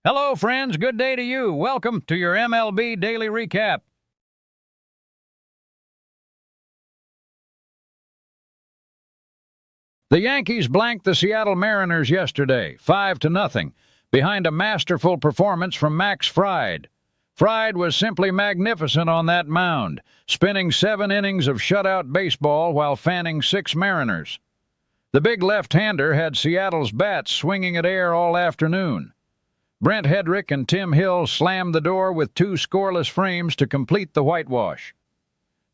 Hello, friends. Good day to you. Welcome to your MLB Daily Recap. The Yankees blanked the Seattle Mariners yesterday, 5-0, behind a masterful performance from Max Fried. Fried was simply magnificent on that mound, spinning 7 innings of shutout baseball while fanning 6 Mariners. The big left-hander had Seattle's bats swinging at air all afternoon. Brent Hedrick and Tim Hill slammed the door with 2 scoreless frames to complete the whitewash.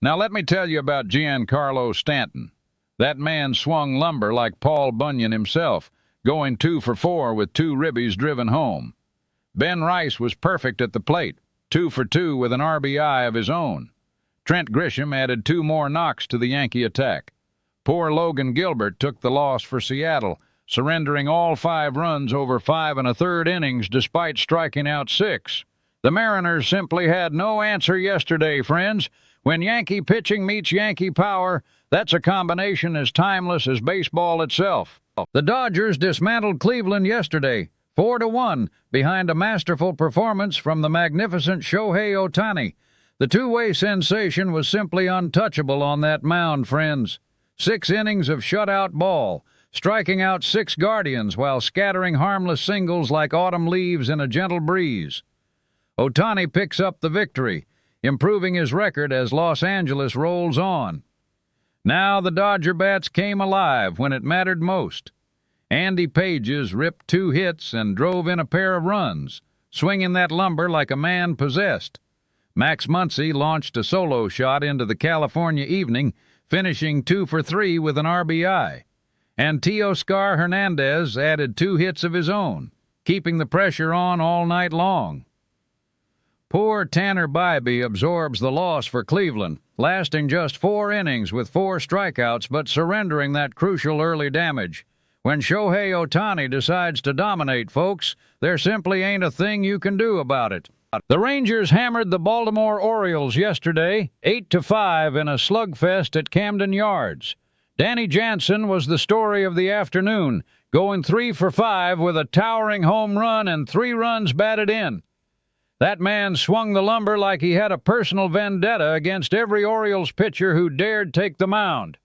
Now let me tell you about Giancarlo Stanton. That man swung lumber like Paul Bunyan himself, going 2 for 4 with 2 ribbies driven home. Ben Rice was perfect at the plate, 2 for 2 with an RBI of his own. Trent Grisham added 2 more knocks to the Yankee attack. Poor Logan Gilbert took the loss for Seattle, surrendering all 5 runs over 5 1/3 innings despite striking out 6. The Mariners simply had no answer yesterday, friends. When Yankee pitching meets Yankee power, that's a combination as timeless as baseball itself. The Dodgers dismantled Cleveland yesterday, 4-1, behind a masterful performance from the magnificent Shohei Ohtani. The two-way sensation was simply untouchable on that mound, friends. 6 innings of shutout ball, striking out 6 Guardians while scattering harmless singles like autumn leaves in a gentle breeze. Ohtani picks up the victory, improving his record as Los Angeles rolls on. Now the Dodger bats came alive when it mattered most. Andy Pages ripped 2 hits and drove in a pair of runs, swinging that lumber like a man possessed. Max Muncy launched a solo shot into the California evening, finishing 2 for 3 with an RBI. And Teoscar Hernandez added 2 hits of his own, keeping the pressure on all night long. Poor Tanner Bybee absorbs the loss for Cleveland, lasting just 4 innings with 4 strikeouts but surrendering that crucial early damage. When Shohei Ohtani decides to dominate, folks, there simply ain't a thing you can do about it. The Rangers hammered the Baltimore Orioles yesterday, 8-5 in a slugfest at Camden Yards. Danny Jansen was the story of the afternoon, going 3 for 5 with a towering home run and 3 runs batted in. That man swung the lumber like he had a personal vendetta against every Orioles pitcher who dared take the mound.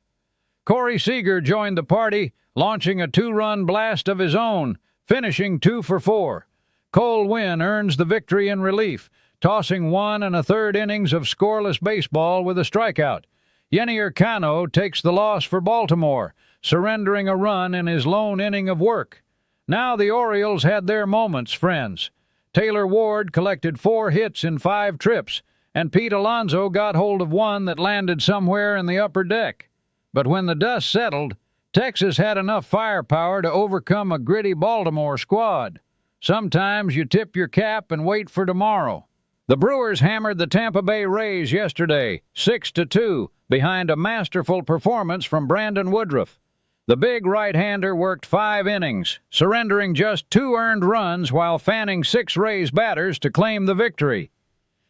Corey Seager joined the party, launching a 2-run blast of his own, finishing 2 for 4. Cole Winn earns the victory in relief, tossing 1 1/3 innings of scoreless baseball with a strikeout. Yennier Cano takes the loss for Baltimore, surrendering a run in his lone inning of work. Now the Orioles had their moments, friends. Taylor Ward collected 4 hits in 5 trips, and Pete Alonso got hold of one that landed somewhere in the upper deck. But when the dust settled, Texas had enough firepower to overcome a gritty Baltimore squad. Sometimes you tip your cap and wait for tomorrow. The Brewers hammered the Tampa Bay Rays yesterday, 6-2, behind a masterful performance from Brandon Woodruff. The big right-hander worked 5 innings, surrendering just 2 earned runs while fanning 6 Rays batters to claim the victory.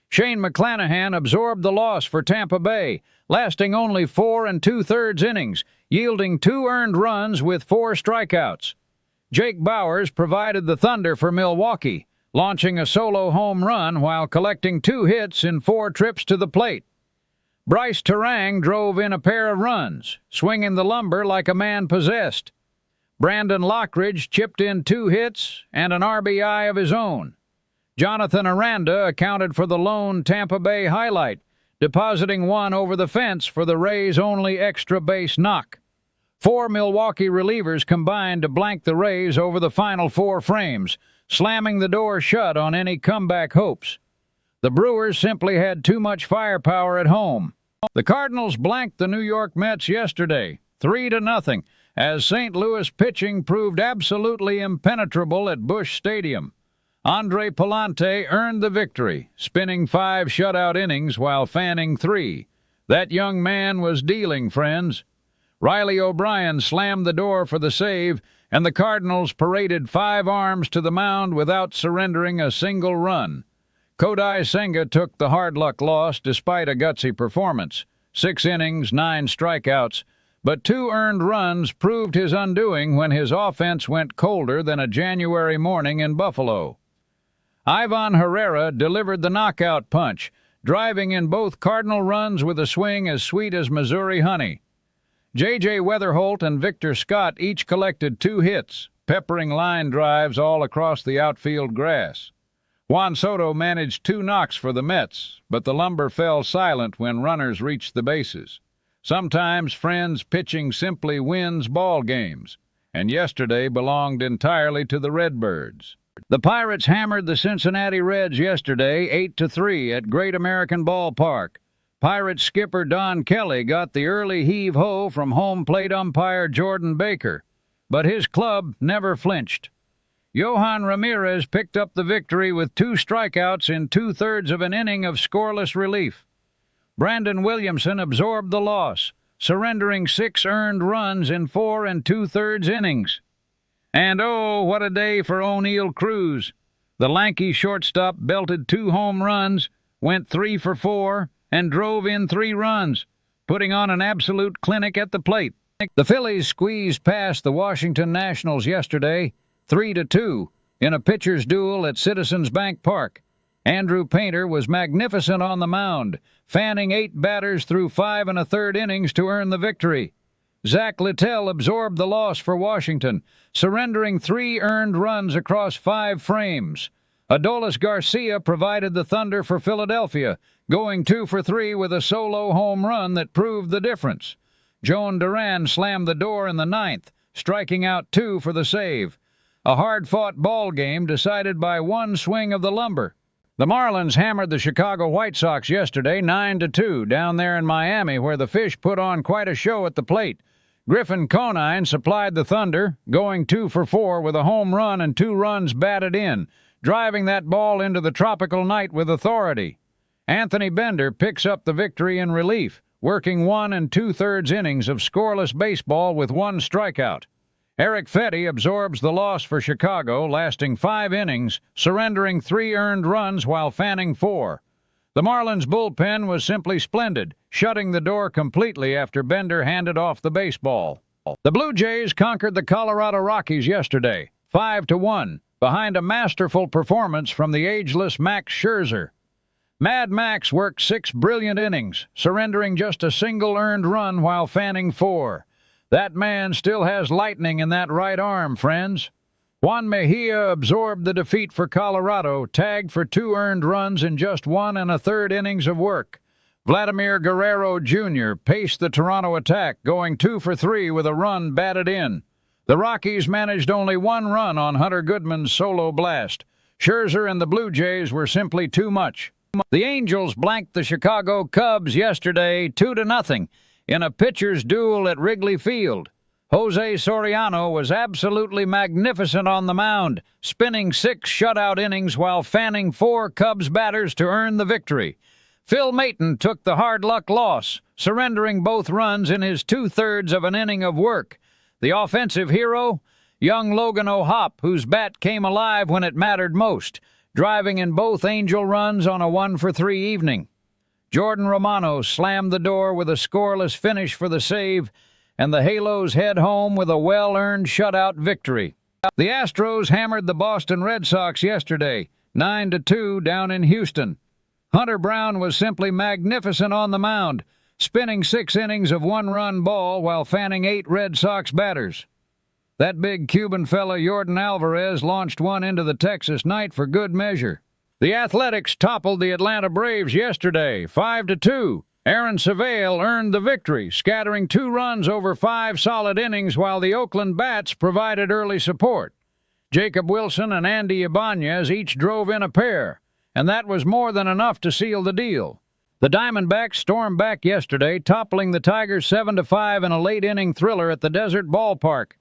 Shane McClanahan absorbed the loss for Tampa Bay, lasting only 4 2/3 innings, yielding 2 earned runs with 4 strikeouts. Jake Bauers provided the thunder for Milwaukee, launching a solo home run while collecting 2 hits in 4 trips to the plate. Bryce Terang drove in a pair of runs, swinging the lumber like a man possessed. Brandon Lockridge chipped in 2 hits and an RBI of his own. Jonathan Aranda accounted for the lone Tampa Bay highlight, depositing 1 over the fence for the Rays' only extra base knock. 4 Milwaukee relievers combined to blank the Rays over the final 4 frames, slamming the door shut on any comeback hopes. The Brewers simply had too much firepower at home. The Cardinals blanked the New York Mets yesterday, 3-0, as St. Louis pitching proved absolutely impenetrable at Busch Stadium. Andre Pallante earned the victory, spinning 5 shutout innings while fanning 3. That young man was dealing, friends. Riley O'Brien slammed the door for the save, and the Cardinals paraded 5 arms to the mound without surrendering a single run. Kodai Senga took the hard-luck loss despite a gutsy performance. 6 innings, 9 strikeouts, but 2 earned runs proved his undoing when his offense went colder than a January morning in Buffalo. Ivan Herrera delivered the knockout punch, driving in both Cardinal runs with a swing as sweet as Missouri honey. J.J. Weatherholt and Victor Scott each collected 2 hits, peppering line drives all across the outfield grass. Juan Soto managed 2 knocks for the Mets, but the lumber fell silent when runners reached the bases. Sometimes, friends, pitching simply wins ball games, and yesterday belonged entirely to the Redbirds. The Pirates hammered the Cincinnati Reds yesterday 8-3 at Great American Ballpark. Pirates skipper Don Kelly got the early heave-ho from home plate umpire Jordan Baker, but his club never flinched. Johan Ramirez picked up the victory with 2 strikeouts in 2/3 of an inning of scoreless relief. Brandon Williamson absorbed the loss, surrendering 6 earned runs in 4 2/3 innings. And oh, what a day for O'Neill Cruz. The lanky shortstop belted 2 home runs, went 3 for 4, and drove in 3 runs, putting on an absolute clinic at the plate. The Phillies squeezed past the Washington Nationals yesterday, 3-2, in a pitcher's duel at Citizens Bank Park. Andrew Painter was magnificent on the mound, fanning 8 batters through 5 1/3 innings to earn the victory. Zach Littell absorbed the loss for Washington, surrendering 3 earned runs across 5 frames. Adolis Garcia provided the thunder for Philadelphia, going 2 for 3 with a solo home run that proved the difference. Joan Duran slammed the door in the 9th, striking out 2 for the save. A hard-fought ball game decided by 1 swing of the lumber. The Marlins hammered the Chicago White Sox yesterday 9-2 down there in Miami, where the Fish put on quite a show at the plate. Griffin Conine supplied the thunder, going 2 for 4 with a home run and 2 runs batted in, driving that ball into the tropical night with authority. Anthony Bender picks up the victory in relief, working 1 2/3 innings of scoreless baseball with 1 strikeout. Eric Fetty absorbs the loss for Chicago, lasting 5 innings, surrendering 3 earned runs while fanning 4. The Marlins' bullpen was simply splendid, shutting the door completely after Bender handed off the baseball. The Blue Jays conquered the Colorado Rockies yesterday, 5-1, behind a masterful performance from the ageless Max Scherzer. Mad Max worked 6 brilliant innings, surrendering just a single earned run while fanning 4. That man still has lightning in that right arm, friends. Juan Mejia absorbed the defeat for Colorado, tagged for 2 earned runs in just 1 1/3 innings of work. Vladimir Guerrero Jr. paced the Toronto attack, going 2 for 3 with a run batted in. The Rockies managed only 1 run on Hunter Goodman's solo blast. Scherzer and the Blue Jays were simply too much. The Angels blanked the Chicago Cubs yesterday 2-0 in a pitcher's duel at Wrigley Field. Jose Soriano was absolutely magnificent on the mound, spinning 6 shutout innings while fanning 4 Cubs batters to earn the victory. Phil Maton took the hard-luck loss, surrendering both runs in his 2/3 of an inning of work. The offensive hero? Young Logan O'Hoppe, whose bat came alive when it mattered most, driving in both Angel runs on a 1 for 3 evening. Jordan Romano slammed the door with a scoreless finish for the save, and the Halos head home with a well-earned shutout victory. The Astros hammered the Boston Red Sox yesterday, 9-2 down in Houston. Hunter Brown was simply magnificent on the mound, spinning 6 innings of 1-run ball while fanning 8 Red Sox batters. That big Cuban fella Yordan Alvarez launched one into the Texas night for good measure. The Athletics toppled the Atlanta Braves yesterday, 5-2. Aaron Savale earned the victory, scattering 2 runs over 5 solid innings while the Oakland Bats provided early support. Jacob Wilson and Andy Ibanez each drove in a pair, and that was more than enough to seal the deal. The Diamondbacks stormed back yesterday, toppling the Tigers 7-5 in a late-inning thriller at the Desert Ballpark.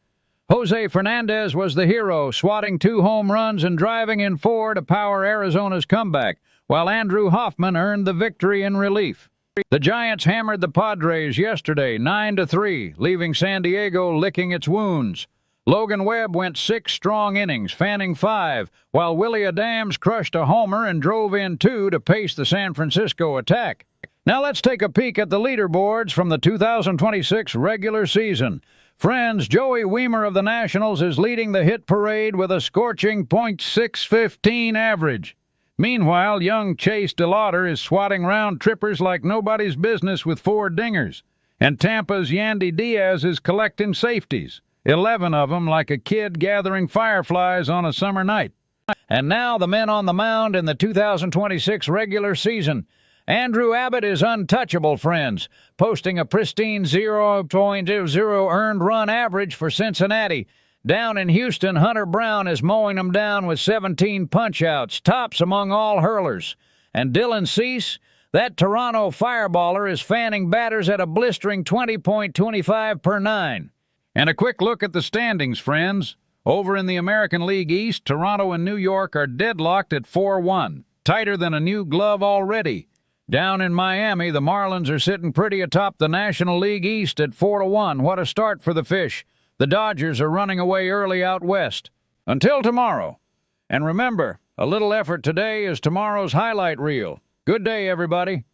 Jose Fernandez was the hero, swatting 2 home runs and driving in 4 to power Arizona's comeback, while Andrew Hoffman earned the victory in relief. The Giants hammered the Padres yesterday, 9-3, leaving San Diego licking its wounds. Logan Webb went 6 strong innings, fanning 5, while Willie Adams crushed a homer and drove in 2 to pace the San Francisco attack. Now let's take a peek at the leaderboards from the 2026 regular season. Friends, Joey Wiemer of the Nationals is leading the hit parade with a scorching .615 average. Meanwhile, young Chase DeLauder is swatting round trippers like nobody's business with 4 dingers. And Tampa's Yandy Diaz is collecting safeties, 11 of them like a kid gathering fireflies on a summer night. And now the men on the mound in the 2026 regular season. Andrew Abbott is untouchable, friends, posting a pristine 0.0 earned run average for Cincinnati. Down in Houston, Hunter Brown is mowing them down with 17 punch-outs, tops among all hurlers. And Dylan Cease, that Toronto fireballer, is fanning batters at a blistering 20.25 per 9. And a quick look at the standings, friends. Over in the American League East, Toronto and New York are deadlocked at 4-1, tighter than a new glove already. Down in Miami, the Marlins are sitting pretty atop the National League East at 4-1. What a start for the Fish. The Dodgers are running away early out west. Until tomorrow. And remember, a little effort today is tomorrow's highlight reel. Good day, everybody.